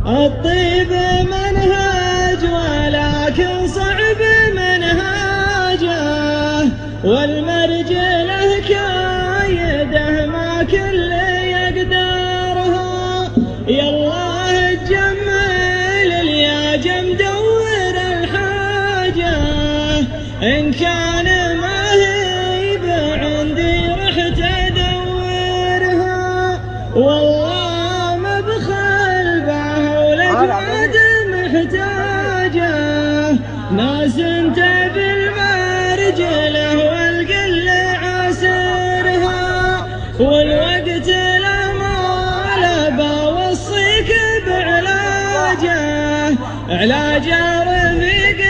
الطيب منهج ولكن صعب منهاجه، والمرجله كايده ما كل يقدرها. يا الله تجمل الياجم دور الحاجه، إن كان ما هي عندي رحت أدورها. والله ما بخل بعولك محتاجة، ناس انت بالمرجله والقل عسرها. والوقت لما بوصيك بعلاجه، علاجه رفيق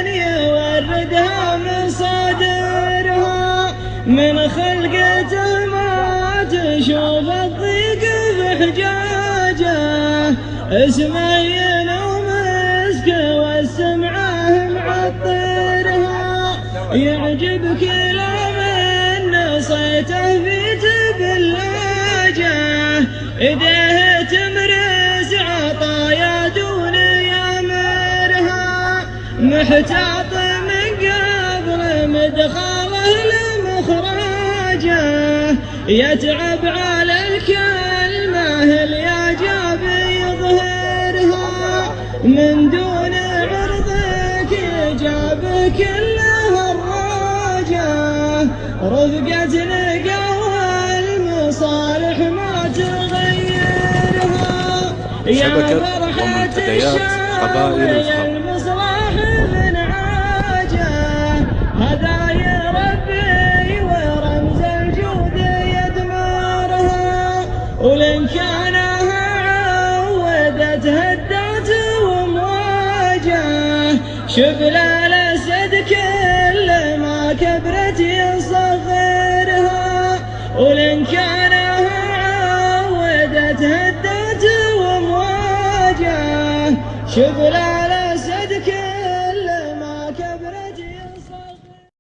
يوردها من صدرها. من خلقته ما تشوف الضيق بحجاجه، اسمه ينوم مسك والسمعه معطرها. يعجب كلام صيته في تبلاجه، ايديه تمرس عطايا دون يامرها. محتاط من قبل مدخله لمخرجه، يتعب على الكلمه الياجاب يظهرها. من دون عرضك يجاب كلها الراجه، رفقة لقوى المصالح ما تغيرها. شبكة ومنتديات قبائل الخط. المصلاح من عاجه، هدايا ربي ورمز الجود يدمرها. ولن كانها عودت هدات ومواجه، شبل الاسد كل ما كبرت يصغرها. ولن كانها عودت هدات ومواجه، شبل